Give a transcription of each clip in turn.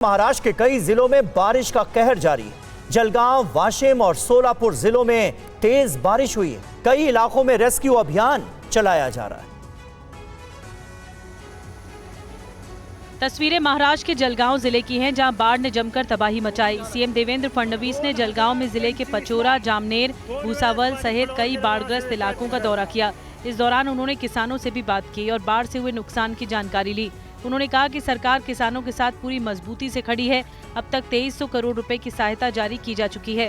महाराष्ट्र के कई जिलों में बारिश का कहर जारी है। जलगांव, वाशिम और सोलापुर जिलों में तेज बारिश हुई है। कई इलाकों में रेस्क्यू अभियान चलाया जा रहा है। तस्वीरें महाराष्ट्र के जलगांव जिले की हैं, जहां बाढ़ ने जमकर तबाही मचाई। सीएम देवेंद्र फडणवीस ने जलगांव में जिले के पचोरा, जामनेर, भूसावल सहित कई बाढ़ग्रस्त इलाकों का दौरा किया। इस दौरान उन्होंने किसानों से भी बात की और बाढ़ से हुए नुकसान की जानकारी ली। उन्होंने कहा कि सरकार किसानों के साथ पूरी मजबूती से खड़ी है। अब तक 2300 करोड़ रुपए की सहायता जारी की जा चुकी है।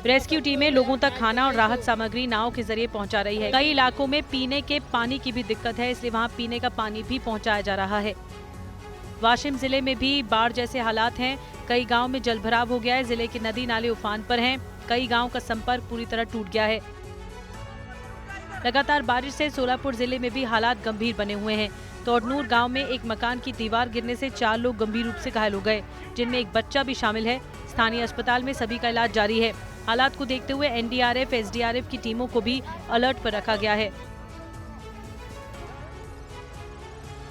रेस्क्यू टीमें लोगों तक खाना और राहत सामग्री नाव के जरिए पहुंचा रही है। कई इलाकों में पीने के पानी की भी दिक्कत है, इसलिए वहां पीने का पानी भी पहुंचाया जा रहा है। वाशिम जिले में भी बाढ़ जैसे हालात हैं। कई गांव में जलभराव हो गया है। जिले के नदी नाले उफान पर हैं। कई गांव का संपर्क पूरी तरह टूट गया है। लगातार बारिश से सोलापुर जिले में भी हालात गंभीर बने हुए हैं। तोड़नूर गांव में एक मकान की दीवार गिरने से 4 लोग गंभीर रूप से घायल हो गए, जिनमें एक बच्चा भी शामिल है। स्थानीय अस्पताल में सभी का इलाज जारी है। हालात को देखते हुए एनडीआरएफ, एसडीआरएफ की टीमों को भी अलर्ट पर रखा गया है।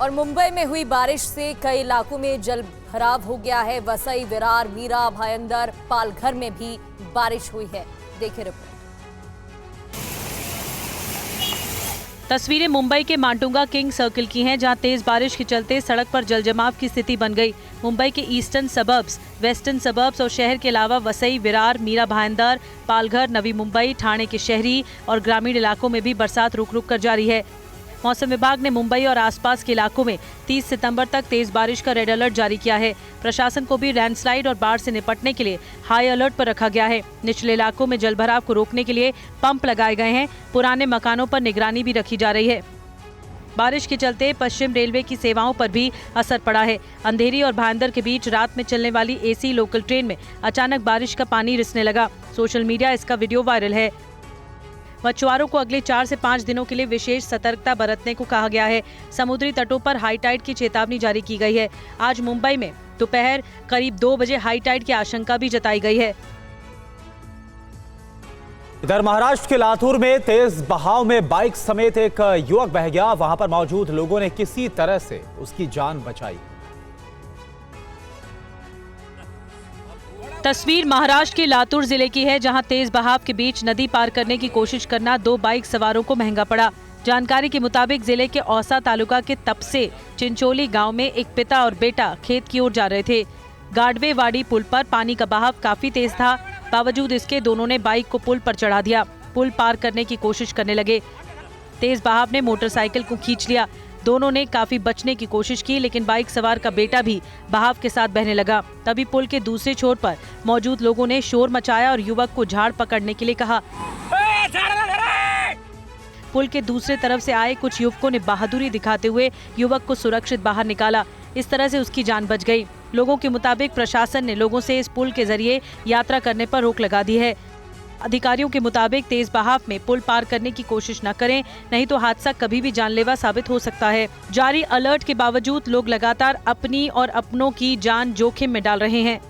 और मुंबई में हुई बारिश से कई इलाकों में जल भराव हो गया है। वसई, विरार, मीरा भायंदर, पालघर में भी बारिश हुई है। देखिए रिपोर्ट। तस्वीरें मुंबई के माटुंगा किंग सर्किल की हैं, जहां तेज बारिश के चलते सड़क पर जलजमाव की स्थिति बन गई। मुंबई के ईस्टर्न सबर्ब्स, वेस्टर्न सबर्ब्स और शहर के अलावा वसई, विरार, मीरा भायंदर, पालघर, नवी मुंबई, ठाणे के शहरी और ग्रामीण इलाकों में भी बरसात रुक रुक कर जारी है। मौसम विभाग ने मुंबई और आसपास के इलाकों में 30 सितंबर तक तेज बारिश का रेड अलर्ट जारी किया है। प्रशासन को भी लैंडस्लाइड और बाढ़ से निपटने के लिए हाई अलर्ट पर रखा गया है। निचले इलाकों में जलभराव को रोकने के लिए पंप लगाए गए हैं। पुराने मकानों पर निगरानी भी रखी जा रही है। बारिश के चलते पश्चिम रेलवे की सेवाओं पर भी असर पड़ा है। अंधेरी और भायंदर के बीच रात में चलने वाली एसी लोकल ट्रेन में अचानक बारिश का पानी रिसने लगा। सोशल मीडिया इसका वीडियो वायरल है। मछुआरों को अगले 4 से 5 दिनों के लिए विशेष सतर्कता बरतने को कहा गया है। समुद्री तटों पर हाई टाइड की चेतावनी जारी की गई है। आज मुंबई में दोपहर करीब 2 बजे हाई टाइड की आशंका भी जताई गई है। इधर महाराष्ट्र के लातूर में तेज बहाव में बाइक समेत एक युवक बह गया। वहां पर मौजूद लोगों ने किसी तरह से उसकी जान बचाई। तस्वीर महाराष्ट्र के लातूर जिले की है, जहां तेज बहाव के बीच नदी पार करने की कोशिश करना 2 बाइक सवारों को महंगा पड़ा। जानकारी के मुताबिक जिले के औसा तालुका के तपसे चिंचोली गांव में एक पिता और बेटा खेत की ओर जा रहे थे। गाडवे वाड़ी पुल पर पानी का बहाव काफी तेज था। बावजूद इसके दोनों ने बाइक को पुल पर चढ़ा दिया। पुल पार करने की कोशिश करने लगे। तेज बहाव ने मोटरसाइकिल को खींच लिया। दोनों ने काफी बचने की कोशिश की, लेकिन बाइक सवार का बेटा भी बहाव के साथ बहने लगा। तभी पुल के दूसरे छोर पर मौजूद लोगों ने शोर मचाया और युवक को झाड़ पकड़ने के लिए कहा। पुल के दूसरे तरफ से आए कुछ युवकों ने बहादुरी दिखाते हुए युवक को सुरक्षित बाहर निकाला। इस तरह से उसकी जान बच गई। लोगों के मुताबिक प्रशासन ने लोगों से इस पुल के जरिए यात्रा करने पर रोक लगा दी है। अधिकारियों के मुताबिक तेज बहाव में पुल पार करने की कोशिश न करें, नहीं तो हादसा कभी भी जानलेवा साबित हो सकता है। जारी अलर्ट के बावजूद लोग लगातार अपनी और अपनों की जान जोखिम में डाल रहे हैं।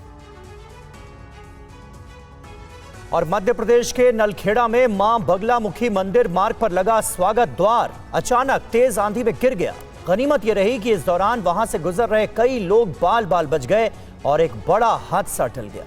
और मध्य प्रदेश के नलखेड़ा में मां बगलामुखी मंदिर मार्ग पर लगा स्वागत द्वार अचानक तेज आंधी में गिर गया। गनीमत यह रही कि इस दौरान वहां से गुजर रहे कई लोग बाल बाल बच गए और एक बड़ा हादसा टल गया।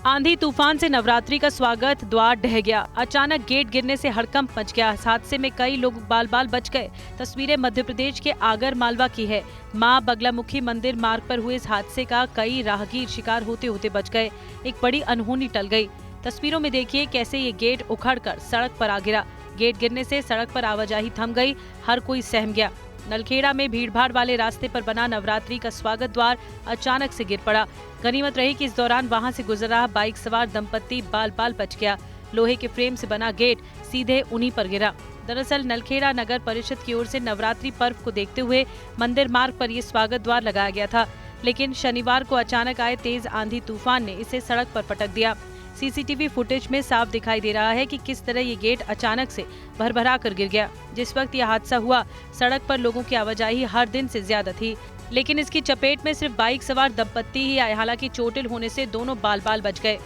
आंधी तूफान से नवरात्रि का स्वागत द्वार ढह गया। अचानक गेट गिरने से हड़कंप मच गया। इस हादसे में कई लोग बाल बाल बच गए। तस्वीरें मध्य प्रदेश के आगर मालवा की है। मां बगलामुखी मंदिर मार्ग पर हुए इस हादसे का कई राहगीर शिकार होते होते बच गए। एक बड़ी अनहोनी टल गई। तस्वीरों में देखिए कैसे ये गेट उखड़कर सड़क पर आ गिरा। गेट गिरने से सड़क पर आवाजाही थम गई। हर कोई सहम गया। नलखेड़ा में भीड़भाड़ वाले रास्ते पर बना नवरात्रि का स्वागत द्वार अचानक से गिर पड़ा। गनीमत रही कि इस दौरान वहां से गुजर रहा बाइक सवार दंपत्ति बाल बाल बच गया। लोहे के फ्रेम से बना गेट सीधे उन्हीं पर गिरा। दरअसल नलखेड़ा नगर परिषद की ओर से नवरात्रि पर्व को देखते हुए मंदिर मार्ग पर ये स्वागत द्वार लगाया गया था, लेकिन शनिवार को अचानक आए तेज आंधी तूफान ने इसे सड़क पर पटक दिया। सीसीटीवी फुटेज में साफ दिखाई दे रहा है कि किस तरह ये गेट अचानक से भरभरा कर गिर गया। जिस वक्त यह हादसा हुआ, सड़क पर लोगों की आवाजाही हर दिन से ज्यादा थी, लेकिन इसकी चपेट में सिर्फ बाइक सवार दंपत्ति ही आए। हालांकि चोटिल होने से दोनों बाल बाल बच गए।